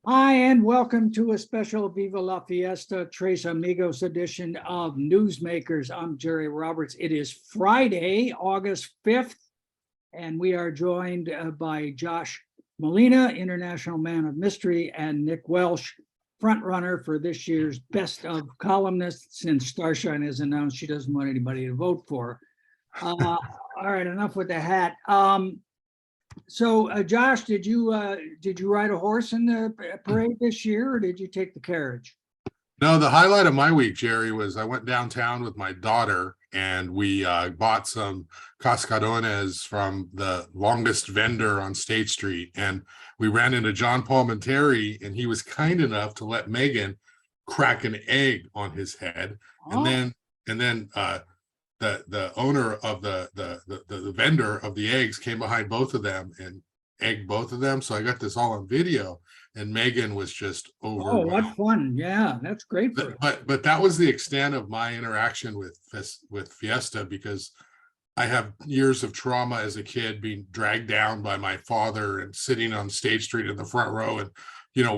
Hi, and welcome to a special Viva la Fiesta Tres Amigos edition of Newsmakers. I'm Jerry Roberts. It is Friday, August 5th, and we are joined by Josh Molina, International Man of Mystery, and Nick Welsh, frontrunner for this year's Best of Columnists, since Starshine has announced she doesn't want anybody to vote for. All right, enough with the hat. So, Josh, did you ride a horse in the parade this year, or did you take the carriage? No, the highlight of my week, Jerry, was I went downtown with my daughter and we bought some cascarones from the longest vendor on State Street. And we ran into John Palmentary, and he was kind enough to let Megan crack an egg on his head. Oh. And then the owner of the vendor of the eggs came behind both of them and egged both of them. So I got this all on video, and Megan was just overwhelmed. Oh, what fun. Yeah, that's great for you. But that was the extent of my interaction with Fiesta, because I have years of trauma as a kid, being dragged down by my father and sitting on State Street in the front row and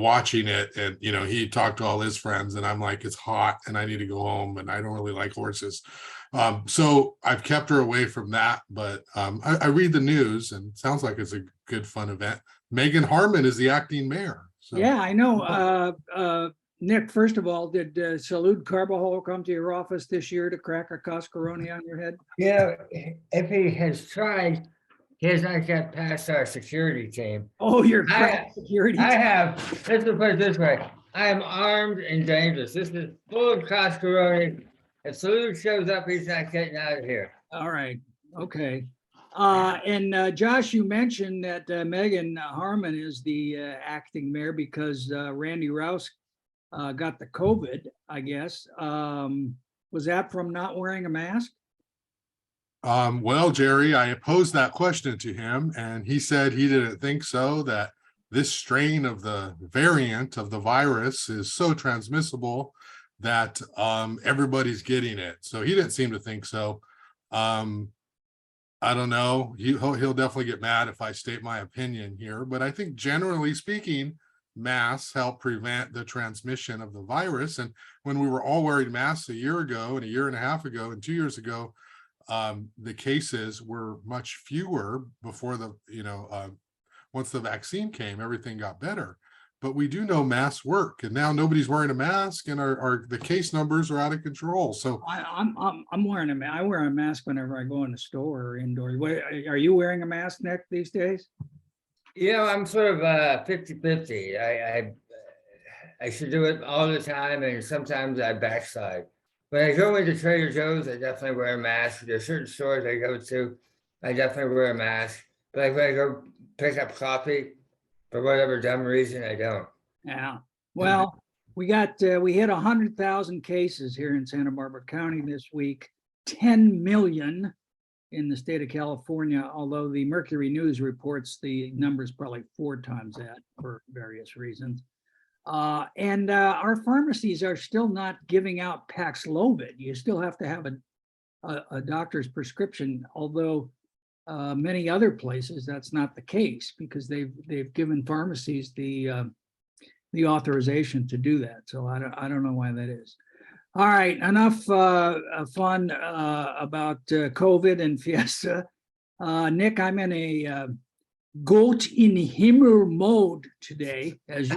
watching it. And he talked to all his friends, and I'm like, it's hot and I need to go home and I don't really like horses. So I've kept her away from that, but I read the news and it sounds like it's a good, fun event. Megan Harmon is the acting mayor. So. Yeah, I know. Nick, first of all, did Salud Carbajal come to your office this year to crack a cascarone on your head? Yeah, if he has tried, he has not got past our security team. Oh, your security I team. have, let's put it this way. I am armed and dangerous. This is full of cascarone. If Salud shows up, he's not getting out of here. All right. Okay. And Josh, you mentioned that Megan Harmon is the acting mayor because Randy Rouse got the COVID, I guess. Was that from not wearing a mask? Well, Jerry, I posed that question to him, and he said he didn't think so, that this strain of the variant of the virus is so transmissible that everybody's getting it. So he didn't seem to think so. I don't know. He'll definitely get mad if I state my opinion here, but I think generally speaking, masks help prevent the transmission of the virus. And when we were all wearing masks a year ago and a year and a half ago and 2 years ago, the cases were much fewer before once the vaccine came, everything got better. But we do know masks work, and now nobody's wearing a mask, and the case numbers are out of control. So I'm wearing a mask. I wear a mask whenever I go in the store or indoors. Are you wearing a mask, Nick, these days? I'm sort of 50-50. I should do it all the time, and sometimes I backslide. When I go into Trader Joe's, I definitely wear a mask. There's certain stores I go to, I definitely wear a mask. But like when I go pick up coffee, for whatever dumb reason, I don't. Yeah. Well, we hit 100,000 cases here in Santa Barbara County this week, 10 million in the state of California, although the Mercury News reports the numbers probably 4 times that for various reasons. And our pharmacies are still not giving out Paxlovid. You still have to have a doctor's prescription, although many other places that's not the case, because they've given pharmacies the authorization to do that. So I don't know why that is. All right, enough fun about COVID and Fiesta. Nick, I'm in a goat in Himmel mode today, as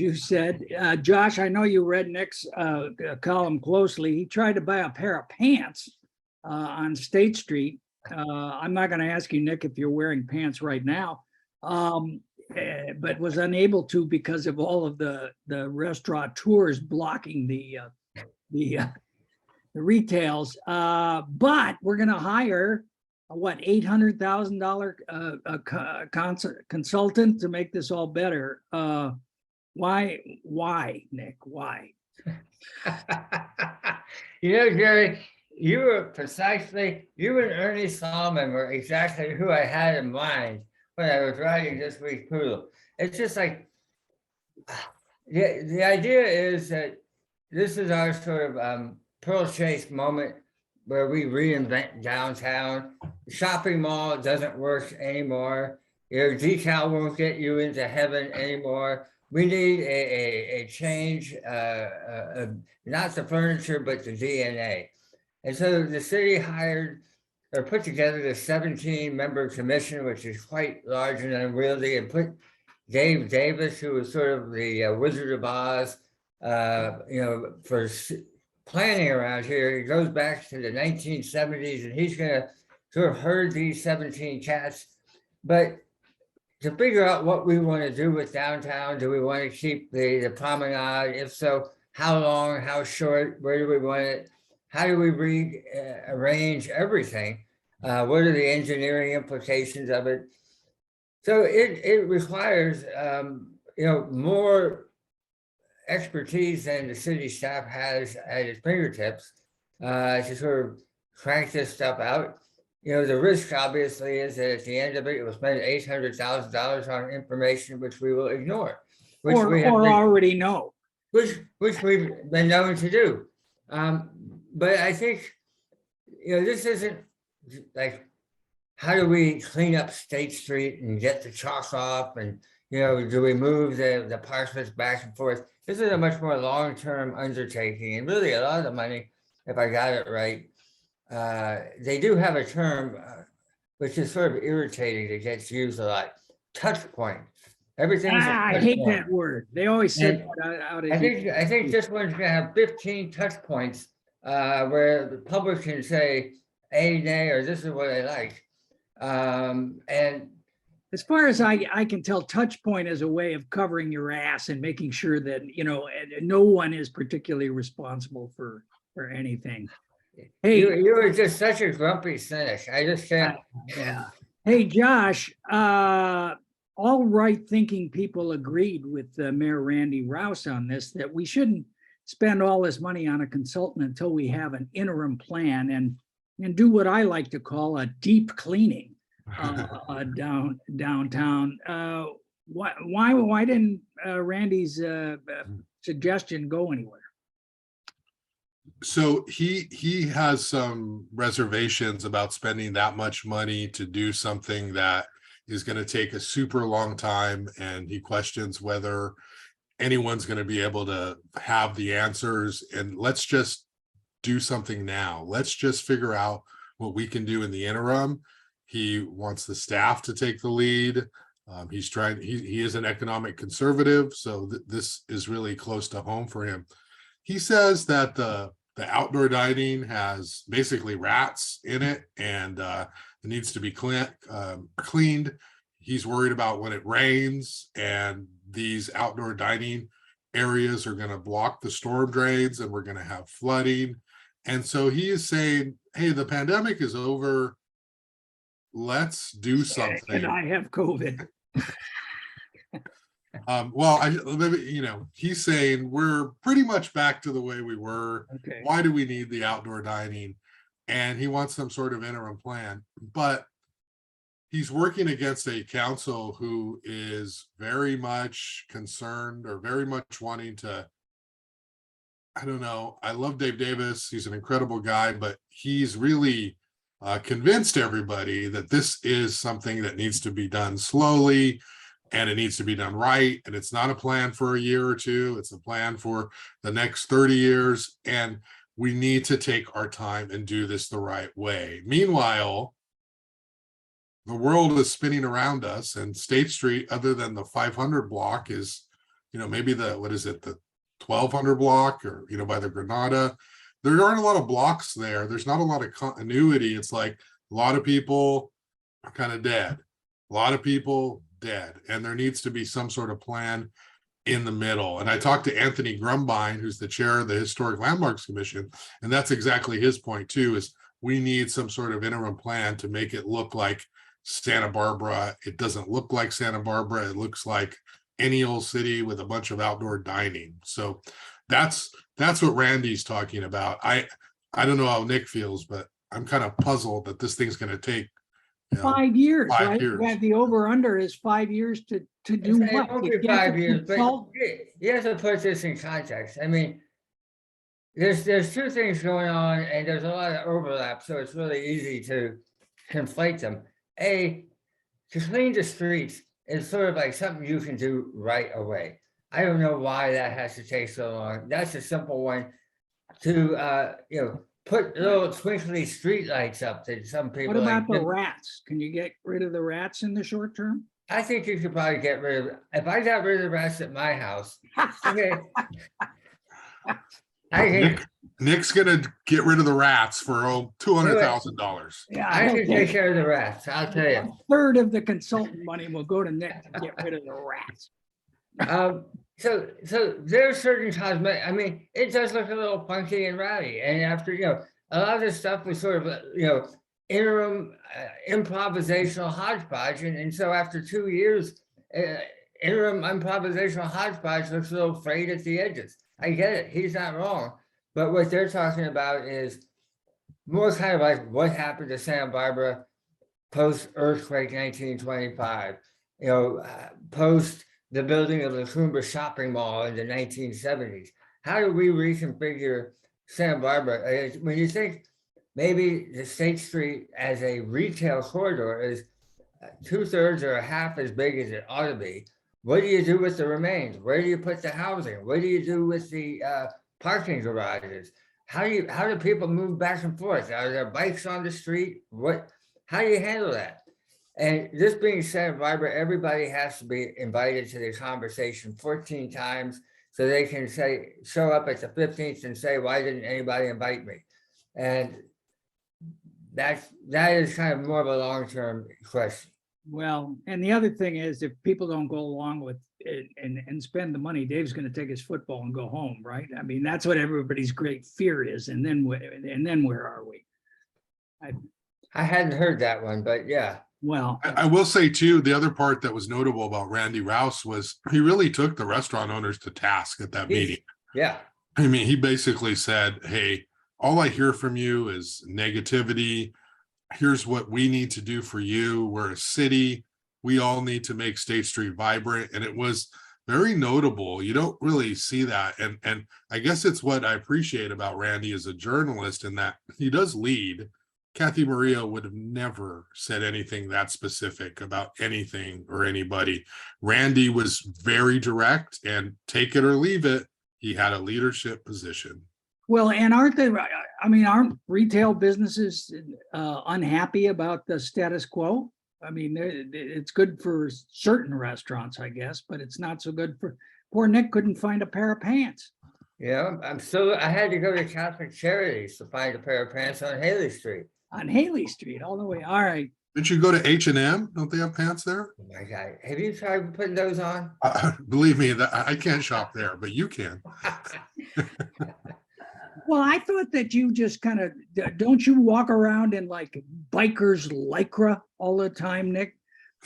you said. Josh, I know you read Nick's column closely. He tried to buy a pair of pants on State Street. I'm not going to ask you, Nick, if you're wearing pants right now, but was unable to because of all of the restaurateurs blocking the retails. But we're going to hire $800,000 consultant to make this all better. Why, Nick? Why? Jerry, you and Ernie Solomon were exactly who I had in mind when I was writing this week's Poodle. It's just like, the idea is that this is our sort of Pearl Chase moment where we reinvent downtown. The shopping mall doesn't work anymore. Decal won't get you into heaven anymore. We need a change, not the furniture, but the DNA. And so the city hired or put together the 17-member commission, which is quite large and unwieldy, and put Dave Davis, who was sort of the Wizard of Oz, for planning around here. He goes back to the 1970s, and he's going to sort of herd these 17 cats. But to figure out what we want to do with downtown, do we want to keep the promenade? If so, how long, how short, where do we want it? How do we rearrange everything? What are the engineering implications of it? So it requires, more expertise than the city staff has at its fingertips to sort of crank this stuff out. The risk obviously is that at the end of it, we'll spend $800,000 on information which we will ignore, which we have already know, which we've been known to do. But I think, this isn't like, how do we clean up State Street and get the chalk off? And, do we move the parchments back and forth? This is a much more long-term undertaking, and really a lot of the money, if I got it right, they do have a term which is sort of irritating that gets used a lot. Touch point. Everything's I hate that word. They always said that out of I think this one's gonna have 15 touch points where the public can say a, nay, or this is what I like. And as far as I can tell, touch point is a way of covering your ass and making sure that, no one is particularly responsible for anything. Hey, you were just such a grumpy cynic. I just can't. Yeah. Hey, Josh, all right-thinking people agreed with Mayor Randy Rouse on this, that we shouldn't spend all this money on a consultant until we have an interim plan and do what I like to call a deep cleaning downtown. Why didn't Randy's suggestion go anywhere? So he has some reservations about spending that much money to do something that is going to take a super long time, and he questions whether anyone's going to be able to have the answers. And let's just do something now. Let's just figure out what we can do in the interim. He wants the staff to take the lead. He's trying. He is an economic conservative, so this is really close to home for him. He says that the outdoor dining has basically rats in it, and it needs to be cleaned. He's worried about when it rains and these outdoor dining areas are going to block the storm drains and we're going to have flooding. And so he is saying, hey, the pandemic is over. Let's do something. And I have COVID. He's saying we're pretty much back to the way we were. Okay. Why do we need the outdoor dining? And he wants some sort of interim plan, but he's working against a council who is very much concerned or very much wanting to, I don't know. I love Dave Davis. He's an incredible guy, but he's really convinced everybody that this is something that needs to be done slowly, and it needs to be done right. And it's not a plan for a year or two. It's a plan for the next 30 years. And we need to take our time and do this the right way. Meanwhile, the world is spinning around us, and State Street, other than the 500 block, is, maybe the 1200 block, or, by the Granada. There aren't a lot of blocks there. There's not a lot of continuity. It's like a lot of people are kind of dead. A lot of people dead, and there needs to be some sort of plan in the middle. And I talked to Anthony Grumbine, who's the chair of the Historic Landmarks Commission, and that's exactly his point too, is we need some sort of interim plan to make it look like Santa Barbara. It doesn't look like Santa Barbara. It looks like any old city with a bunch of outdoor dining. So that's what Randy's talking about. I don't know how Nick feels, but I'm kind of puzzled that this thing's going to take 5 years, 5 right? years. Yeah, the over-under is 5 years to do It what? won't To be get 5 the years, but consult- you have to put this in context. I mean, there's two things going on, and there's a lot of overlap, so it's really easy to conflate them. to clean the streets is sort of like something you can do right away. I don't know why that has to take so long. That's a simple one to, put little twinkly street lights up that some people What like. about the rats? Can you get rid of the rats in the short term? I think you could probably get rid of, if I got rid of the rats at my house, okay. I can, Nick's gonna get rid of the rats for $200,000. Yeah, I can okay. take care of the rats, I'll tell you. A third of the consultant money will go to Nick to get rid of the rats. So there are certain cosmetic, I mean, it does look a little funky and rowdy, and after, a lot of this stuff was sort of, interim improvisational hodgepodge, and so after 2 years, interim improvisational hodgepodge looks a little frayed at the edges. I get it, he's not wrong, but what they're talking about is more kind of like what happened to Santa Barbara post-earthquake 1925, post the building of the Coomber shopping mall in the 1970s. How do we reconfigure Santa Barbara? When you think maybe the State Street as a retail corridor is 2/3 or a half as big as it ought to be, what do you do with the remains? Where do you put the housing? What do you do with the parking garages? How do people move back and forth? Are there bikes on the street? How do you handle that? And this being Santa Barbara, everybody has to be invited to the conversation 14 times so they can show up at the 15th and say, why didn't anybody invite me? And that is kind of more of a long-term question. Well, and the other thing is, if people don't go along with it and spend the money, Dave's going to take his football and go home, right? I mean, that's what everybody's great fear is. And then where are we? I hadn't heard that one, but yeah. Well, I will say too, the other part that was notable about Randy Rouse was he really took the restaurant owners to task at that meeting. Yeah. I mean, he basically said, hey, all I hear from you is negativity. Here's what we need to do for you. We're a city. We all need to make State Street vibrant. And it was very notable. You don't really see that. And I guess it's what I appreciate about Randy as a journalist, in that he does lead. Kathy Maria would have never said anything that specific about anything or anybody. Randy was very direct, and take it or leave it, he had a leadership position. well, and aren't retail businesses unhappy about the status quo? I mean, it's good for certain restaurants, I guess, but it's not so good for, poor Nick couldn't find a pair of pants. Yeah, I had to go to Catholic Charities to find a pair of pants on Haley Street. On Haley Street, all the way. All right. Didn't you go to H&M? Don't they have pants there? Oh my God, have you tried putting those on? Believe me, that I can't shop there, but you can. Well, I thought that you just kind of, don't you walk around in like biker's lycra all the time, Nick?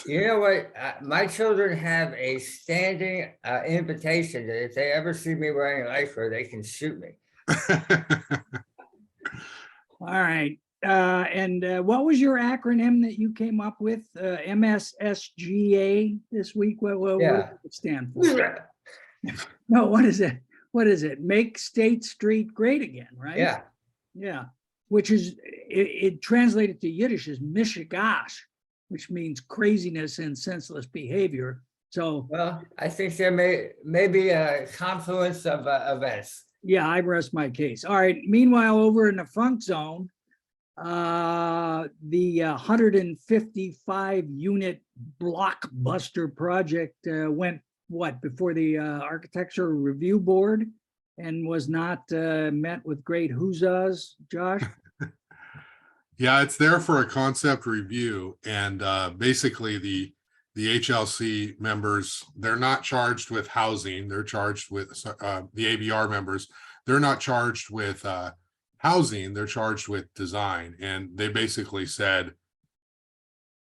You know what? My children have a standing invitation that if they ever see me wearing lycra, they can shoot me. All right. And what was your acronym that you came up with? MSSGA this week? What does it stand for? No, what is it? What is it? Make State Street great again, right? Yeah. Yeah. Which is, it translated to Yiddish as mishigash, which means craziness and senseless behavior. So, Well, I think there may be a confluence of events. yeah, I rest my case. All right. Meanwhile, over in the funk zone, the 155 unit blockbuster project went before the architecture review board and was not met with great huzzas, Josh? Yeah, it's there for a concept review, and basically the HLC members, they're not charged with housing. They're charged with the ABR members. They're not charged with housing. They're charged with design, and they basically said,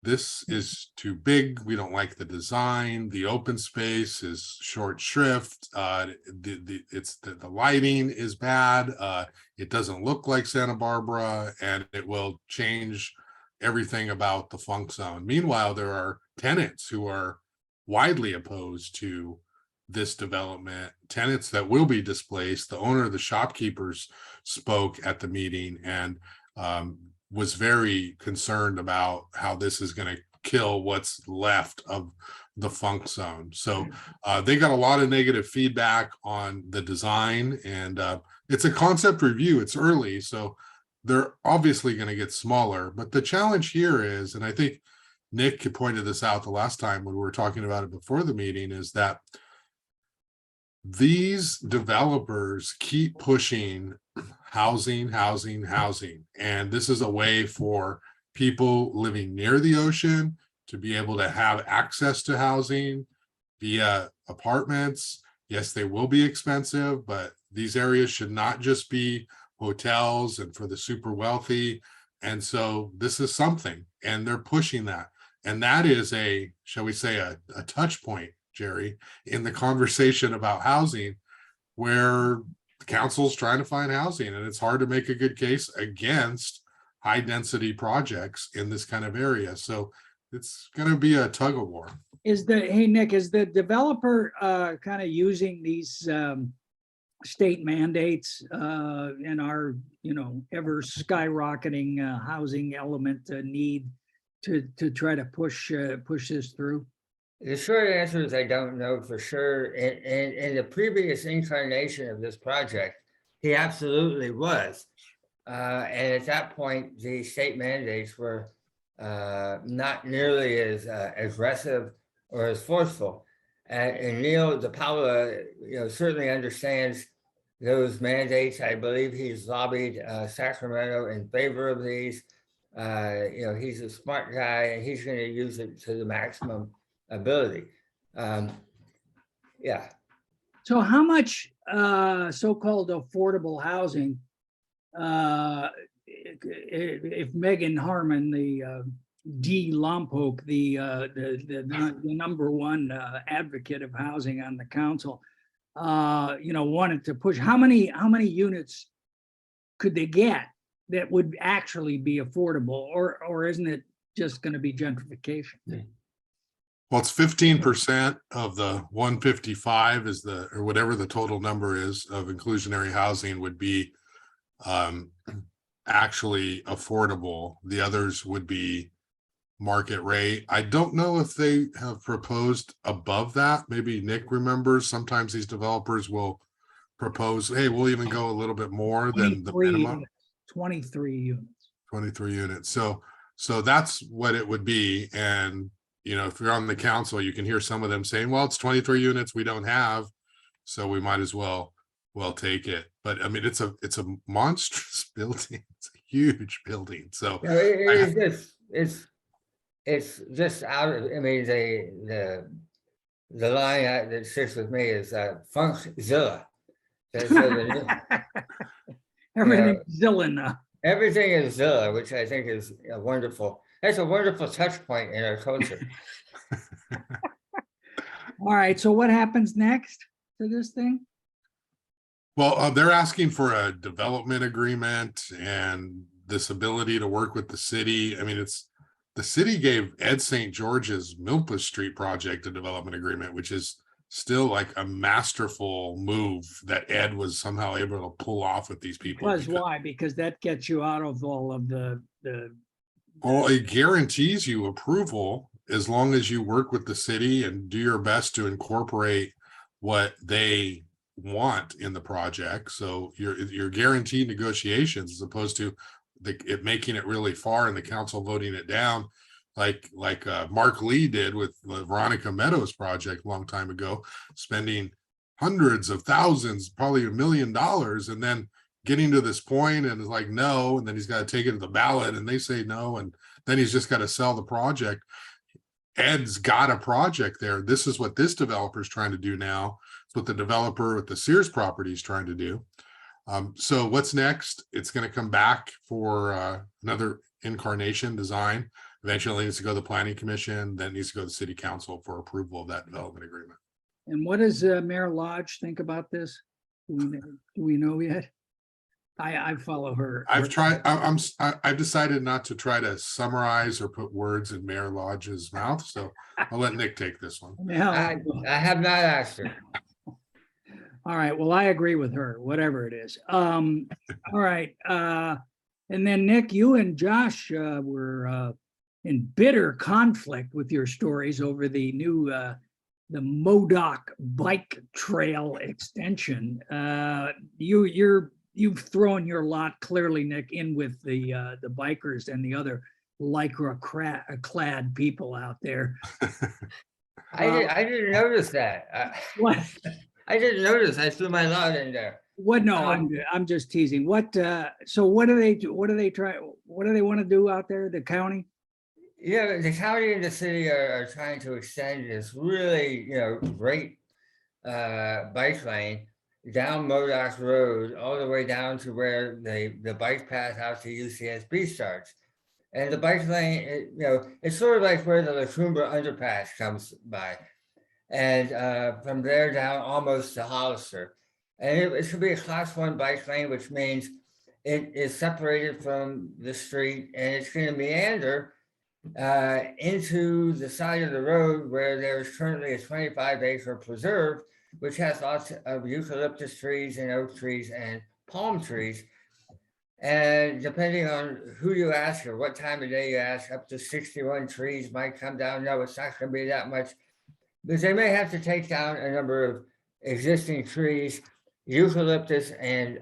this is too big. We don't like the design. The open space is short shrift. The lighting is bad. It doesn't look like Santa Barbara, and it will change everything about the funk zone. Meanwhile, there are tenants who are widely opposed to this development, tenants that will be displaced. The owner of the shopkeepers spoke at the meeting and was very concerned about how this is going to kill what's left of the funk zone. So they got a lot of negative feedback on the design, and it's a concept review. It's early, so they're obviously going to get smaller. But the challenge here is, and I think Nick pointed this out the last time when we were talking about it before the meeting, is that these developers keep pushing housing, housing, housing. And this is a way for people living near the ocean to be able to have access to housing via apartments. Yes, they will be expensive, but these areas should not just be hotels and for the super wealthy. And so this is something, and they're pushing that. And that is a, shall we say, a touch point, Jerry, in the conversation about housing, where the council's trying to find housing, and it's hard to make a good case against high density projects in this kind of area. So it's going to be a tug of war. Hey, Nick, is the developer kind of using these state mandates and our, ever skyrocketing housing element need to try to push this through? The short answer is I don't know for sure. In the previous incarnation of this project, he absolutely was. And at that point, the state mandates were not nearly as aggressive or as forceful. And Neil DePaula, certainly understands those mandates. I believe he's lobbied Sacramento in favor of these. He's a smart guy, and he's going to use it to the maximum ability. Yeah. So how much so-called affordable housing, if Megan Harmon, the D. Lompoc, the number one advocate of housing on the council, wanted to push, how many units could they get that would actually be affordable, or isn't it just going to be gentrification? Well, it's 15% of the 155 is or whatever the total number is of inclusionary housing would be actually affordable. The others would be market rate. I don't know if they have proposed above that. Maybe Nick remembers. Sometimes these developers will propose, hey, we'll even go a little bit more than the minimum. 23 units. 23 units. So that's what it would be. And if you're on the council, you can hear some of them saying, well, it's 23 units we don't have, so we might as well take it. But I mean, it's a monstrous building. It's a huge building. So it's just out of, I mean, the line that sits with me is Funkzilla. Everything's Zilla now. Everything is Zilla, which I think is wonderful. That's a wonderful touch point in our culture. All right, so what happens next to this thing? Well, they're asking for a development agreement and this ability to work with the city. I mean, the city gave Ed St. George's Milpas Street project a development agreement, which is still like a masterful move that Ed was somehow able to pull off with these people. Why? Because that gets you out of all of the well, it guarantees you approval as long as you work with the city and do your best to incorporate what they want in the project. So you're guaranteed negotiations as opposed to it making it really far and the council voting it down, like Mark Lee did with the Veronica Meadows project a long time ago, spending hundreds of thousands, probably $1 million, and then getting to this point and is like, no, and then he's got to take it to the ballot and they say no, and then he's just got to sell the project. Ed's got a project there. This is what this developer is trying to do now. It's what the developer with the Sears property is trying to do. So what's next? It's going to come back for another incarnation design. Eventually it needs to go to the planning commission, then it needs to go to the city council for approval of that development agreement. And what does Mayor Lodge think about this? Do we know yet? I follow her. I've decided not to try to summarize or put words in Mayor Lodge's mouth, so I'll let Nick take this one. I have not asked her. All right, well, I agree with her, whatever it is. All right, and then Nick, you and Josh were in bitter conflict with your stories over the new the Modoc bike trail extension. You've thrown your lot clearly, Nick, in with the bikers and the other lycra clad people out there. I didn't notice that. What? I didn't notice. I threw my lot in there. What? No, I'm just teasing. What? So what do they do? What do they try? What do they want to do out there? The county? Yeah, the county and the city are trying to extend this really, great bike lane down Modoc Road all the way down to where the bike path out to UCSB starts. And the bike lane, it's sort of like where the La Cumbre underpass comes by. And from there down almost to Hollister. And it should be a class 1 bike lane, which means it is separated from the street and it's going to meander into the side of the road where there's currently a 25-acre preserve, which has lots of eucalyptus trees and oak trees and palm trees. And depending on who you ask or what time of day you ask, up to 61 trees might come down. No, it's not going to be that much, because they may have to take down a number of existing trees, eucalyptus and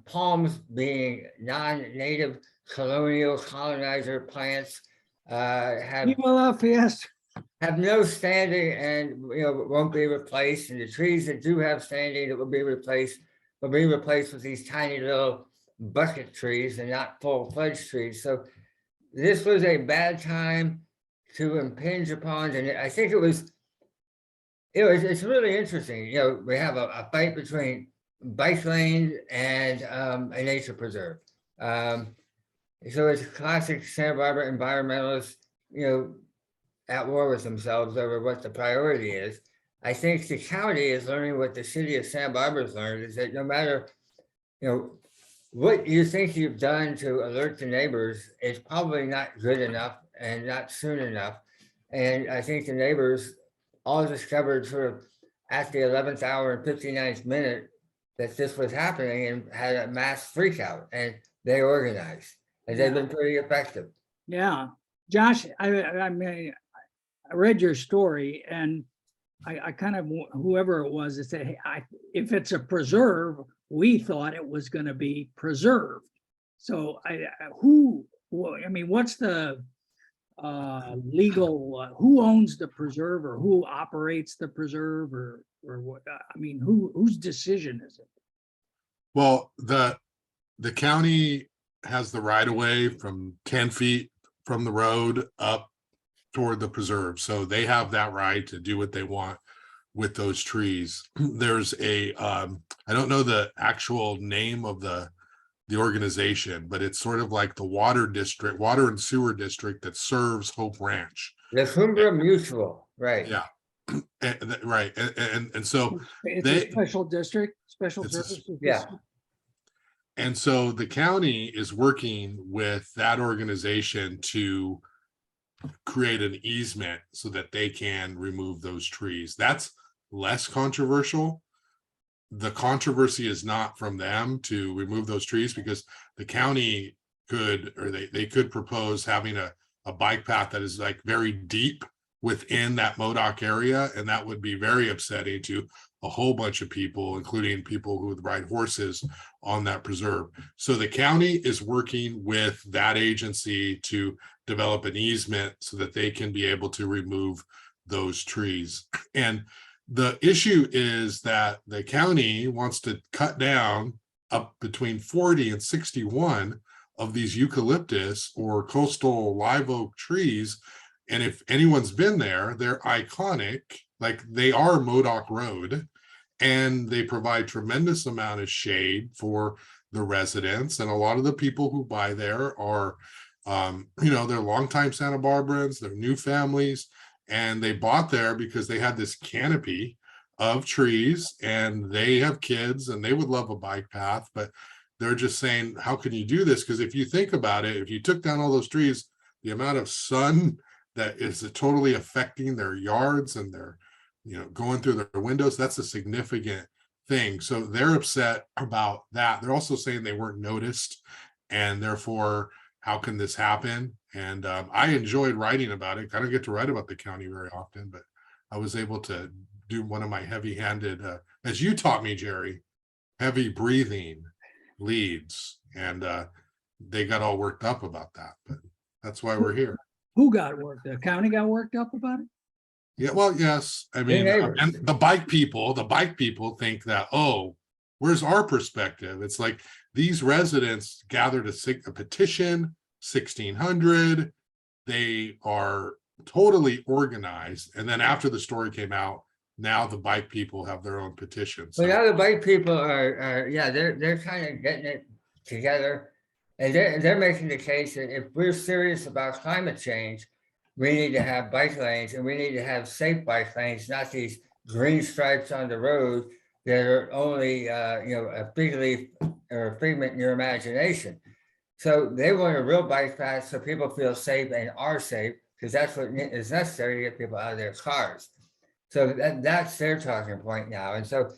palms being non-native colonial colonizer plants. Have Fiesta. Have no standing and won't be replaced, and the trees that do have standing that will be replaced with these tiny little bucket trees and not full-fledged trees. So this was a bad time to impinge upon, and I think it's really interesting. We have a fight between bike lanes and a nature preserve. So it's classic Santa Barbara environmentalists, at war with themselves over what the priority is. I think the county is learning what the city of Santa Barbara's learned, is that no matter, what you think you've done to alert the neighbors, it's probably not good enough and not soon enough. And I think the neighbors all discovered sort of at the 11th hour and 59th minute that this was happening and had a mass freak out, and they organized. And they've been pretty effective. Yeah. Josh, I mean, I read your story and I kind of, whoever it was, it said, hey, if it's a preserve, we thought it was going to be preserved. So what's the legal, who owns the preserve or who operates the preserve or what? Whose decision is it? Well, the county has the right of way from 10 feet from the road up toward the preserve. So they have that right to do what they want with those trees. There's I don't know the actual name of the organization, but it's sort of like the water and sewer district that serves Hope Ranch. The Cumbre Mutual, right. Yeah. Right. And so it's a special district, special services district. And so the county is working with that organization to create an easement so that they can remove those trees. That's less controversial. The controversy is not from them to remove those trees, because the county could, or they could propose having a bike path that is like very deep within that Modoc area, and that would be very upsetting to a whole bunch of people, including people who would ride horses on that preserve. So the county is working with that agency to develop an easement so that they can be able to remove those trees. And the issue is that the county wants to cut down up between 40 and 61 of these eucalyptus or coastal live oak trees. And if anyone's been there, they're iconic. Like, they are Modoc Road, and they provide tremendous amount of shade for the residents. And a lot of the people who buy there are, they're longtime Santa Barbarans, they're new families, and they bought there because they had this canopy of trees and they have kids and they would love a bike path, but they're just saying, how can you do this? Because if you think about it, if you took down all those trees, the amount of sun that is totally affecting their yards and their, going through their windows, that's a significant thing. So they're upset about that. They're also saying they weren't noticed and therefore how can this happen? And I enjoyed writing about it. I don't get to write about the county very often, but I was able to do one of my heavy-handed, as you taught me, Jerry, heavy breathing leads, and they got all worked up about that. But that's why we're here. Who got worked? The county got worked up about it? Yeah, well, yes. I mean, neighbors. and the bike people think that, oh, where's our perspective? It's like these residents gathered a petition, 1,600. They are totally organized. And then after the story came out, now the bike people have their own petition. But now the bike people are yeah, they're kind of getting it together. And they're making the case that if we're serious about climate change, we need to have bike lanes, and we need to have safe bike lanes, not these green stripes on the road that are only a fig leaf or a figment in your imagination. So they want a real bike path so people feel safe and are safe, because that's what is necessary to get people out of their cars. So that's their talking point now. And so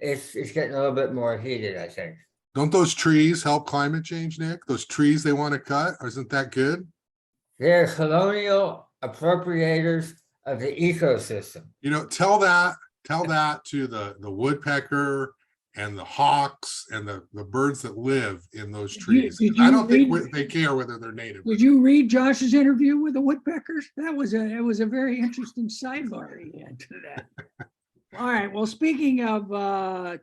it's getting a little bit more heated, I think. Don't those trees help climate change, Nick? Those trees they want to cut, isn't that good? They're colonial appropriators of the ecosystem. You know, tell that to the woodpecker and the hawks and the birds that live in those trees. I don't think they care whether they're native. Did you read Josh's interview with the woodpeckers? It was a very interesting sidebar he had to that. All right. Well, speaking of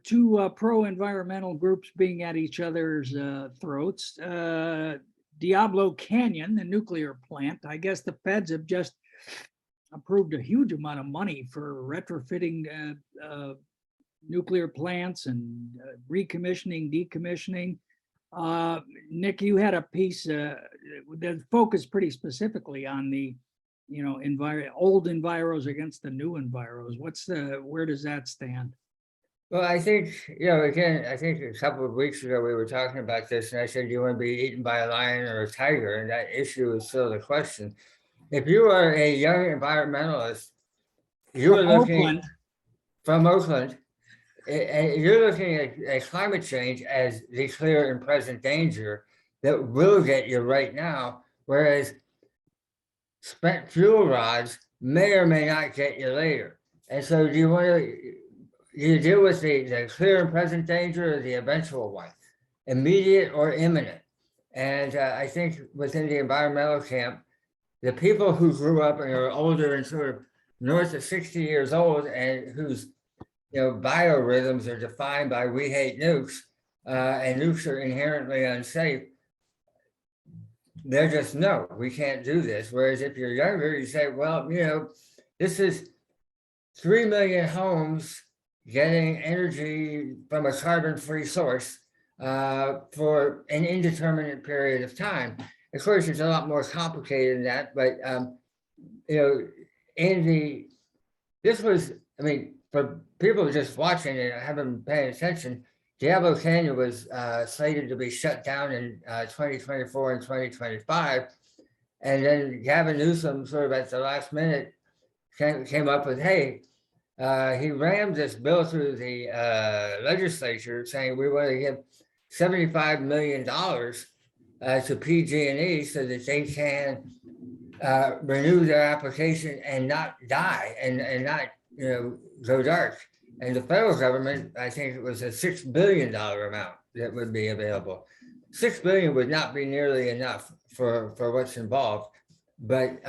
two pro-environmental groups being at each other's throats, Diablo Canyon, the nuclear plant, I guess the feds have just approved a huge amount of money for retrofitting nuclear plants and recommissioning, decommissioning. Nick, you had a piece that focused pretty specifically on the, old enviros against the new enviros. Where does that stand? Well, I think, again, I think a couple of weeks ago we were talking about this, and I said, do you want to be eaten by a lion or a tiger? And that issue is still the question. If you are a young environmentalist, you are looking from Oakland, and you're looking at climate change as the clear and present danger that will get you right now, whereas spent fuel rods may or may not get you later. And so do you want to deal with the clear and present danger or the eventual one, immediate or imminent? And I think within the environmental camp, the people who grew up and are older and sort of north of 60 years old and whose biorhythms are defined by we hate nukes, and nukes are inherently unsafe, they're just, no, we can't do this. Whereas if you're younger, you say, well, this is 3 million homes getting energy from a carbon-free source for an indeterminate period of time. Of course, it's a lot more complicated than that, but for people just watching and haven't been paying attention, Diablo Canyon was slated to be shut down in 2024 and 2025. And then Gavin Newsom sort of at the last minute came up with, hey, he rammed this bill through the legislature saying we want to give $75 million to PG&E so that they can renew their application and not die and not go dark. And the federal government, I think it was a $6 billion amount that would be available. $6 billion would not be nearly enough for what's involved. But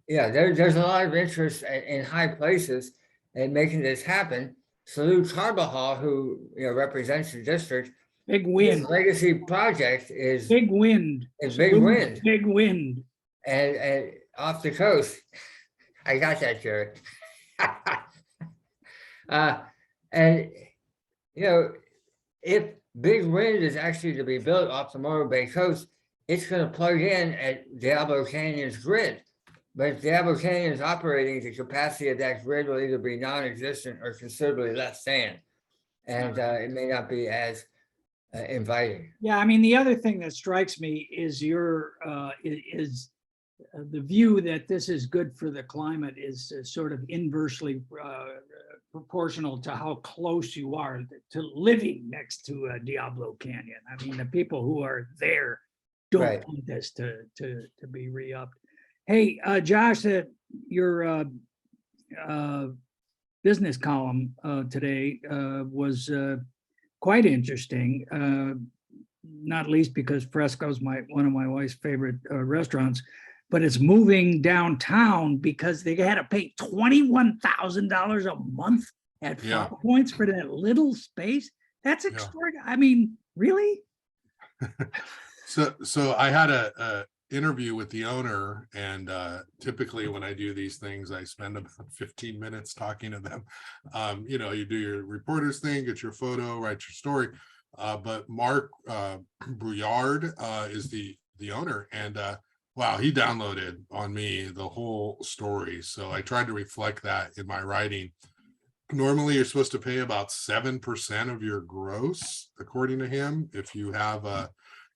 there's a lot of interest in high places in making this happen. Salute Carbajal, who represents the district. Big wind. His legacy project is big wind. It's big wind. Big wind. And off the coast. I got that, Jerry. And if big wind is actually to be built off the Morro Bay coast, it's going to plug in at Diablo Canyon's grid. But if Diablo Canyon is operating, the capacity of that grid will either be non-existent or considerably less than. And it may not be as inviting. Yeah, I mean, the other thing that strikes me is the view that this is good for the climate is sort of inversely proportional to how close you are to living next to Diablo Canyon. I mean, the people who are there don't Right. want this to be re-upped. Hey, Josh, your business column today was quite interesting, not least because Fresco's one of my wife's favorite restaurants, but it's moving downtown because they had to pay $21,000 a month at Yeah. 5 points for that little space. That's Yeah. extraordinary. I mean, really? So I had a interview with the owner, and typically when I do these things, I spend about 15 minutes talking to them. You know, you do your reporter's thing, get your photo, write your story. But Mark Brouillard is the owner, and wow, he downloaded on me the whole story. So I tried to reflect that in my writing. Normally, you're supposed to pay about 7% of your gross, according to him, if you have a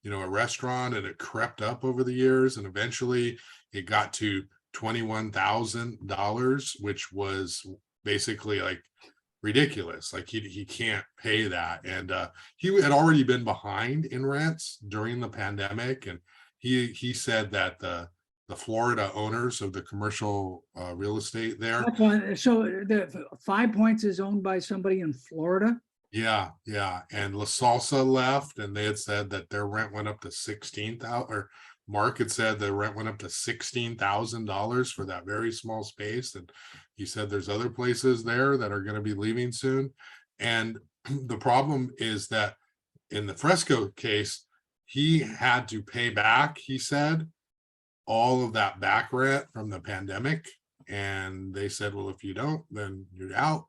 restaurant, and it crept up over the years, and eventually it got to $21,000, which was basically like ridiculous. Like he can't pay that, and he had already been behind in rents during the pandemic, and he said that the Florida owners of the commercial real estate there. That's one. So the 5 points is owned by somebody in Florida. Yeah. And La Salsa left, and they had said that their rent went up to 16,000, or Mark had said the rent went up to $16,000 for that very small space. And he said there's other places there that are going to be leaving soon. And the problem is that in the Fresco case, he had to pay back, he said, all of that back rent from the pandemic. And they said, well, if you don't, then you're out.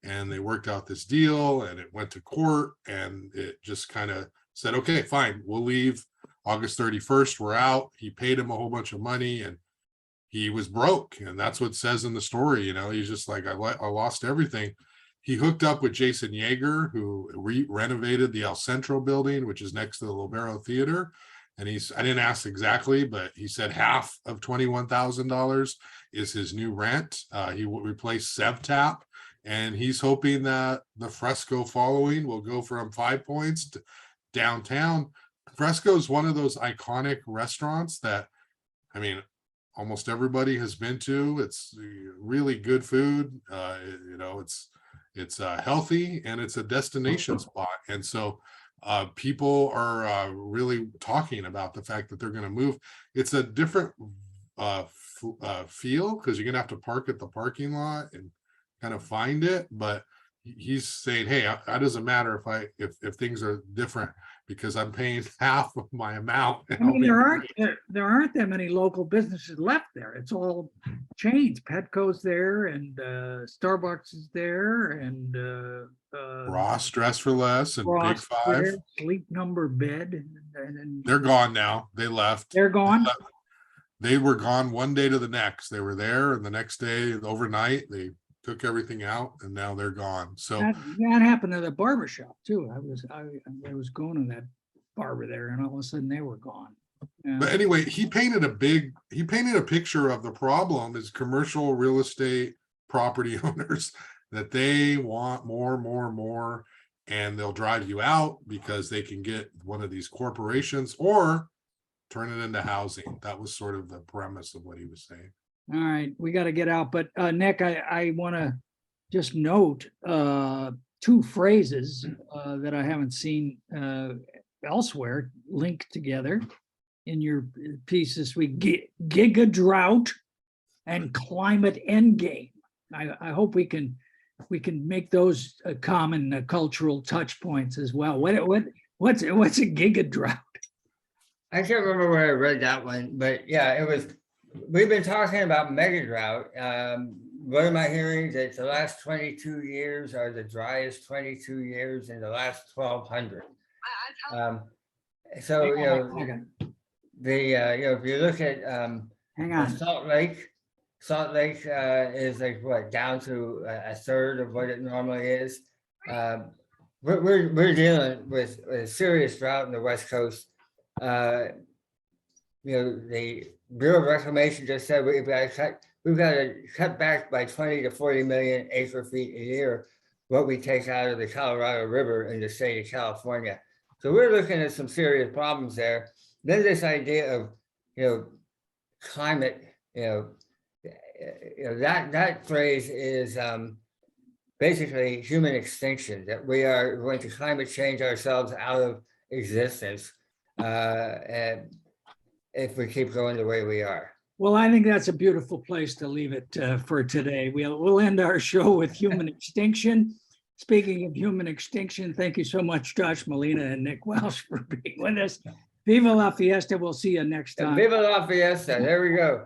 And they worked out this deal, and it went to court, and it just kind of said, okay, fine, we'll leave August 31st. We're out. He paid him a whole bunch of money, and he was broke. And that's what it says in the story. You know, he's just like, I lost everything. He hooked up with Jason Yeager, who renovated the El Centro building, which is next to the Lobero Theater. And I didn't ask exactly, but he said half of $21,000 is his new rent. He will replace SevTap. And he's hoping that the Fresco following will go from 5 points to downtown. Fresco is one of those iconic restaurants that, I mean, almost everybody has been to. It's really good food. It's healthy, and it's a destination spot. And so people are really talking about the fact that they're going to move. It's a different feel, because you're going to have to park at the parking lot and kind of find it, but he's saying, hey, it doesn't matter if things are different, because I'm paying half of my amount. I mean, there aren't that many local businesses left there. It's all chains. Petco's there, and Starbucks is there, and Ross Dress for Less and Big Five. There, Sleep Number Bed, and They're gone now. They left. They're gone. They were gone one day to the next. They were there, and the next day, overnight, they took everything out, and now they're gone. So that happened to the barber shop too. I was going to that barber there, and all of a sudden they were gone. Yeah. But anyway, he painted a picture of the problem is commercial real estate property owners, that they want more, and they'll drive you out because they can get one of these corporations or turn it into housing. That was sort of the premise of what he was saying. All right, we got to get out. But Nick, I want to just note two phrases that I haven't seen elsewhere linked together in your piece this week: giga-drought and climate endgame. I hope we can make those common cultural touch points as well. What's a giga-drought? I can't remember where I read that one, but yeah, it was. We've been talking about mega drought. What am I hearing? That the last 22 years are the driest 22 years in the last 1200. So if you look at Hang on. Salt Lake is like what, down to a third of what it normally is. We're dealing with a serious drought in the West Coast. The Bureau of Reclamation just said we've got to cut back by 20 to 40 million acre feet a year what we take out of the Colorado River in the state of California. So we're looking at some serious problems there. then this idea of, climate, that phrase is basically human extinction, that we are going to climate change ourselves out of existence and if we keep going the way we are. Well, I think that's a beautiful place to leave it for today. We'll end our show with human extinction. Speaking of human extinction, thank you so much, Josh Molina and Nick Welsh, for being with us. Viva la Fiesta. We'll see you next time. Viva la Fiesta. There we go.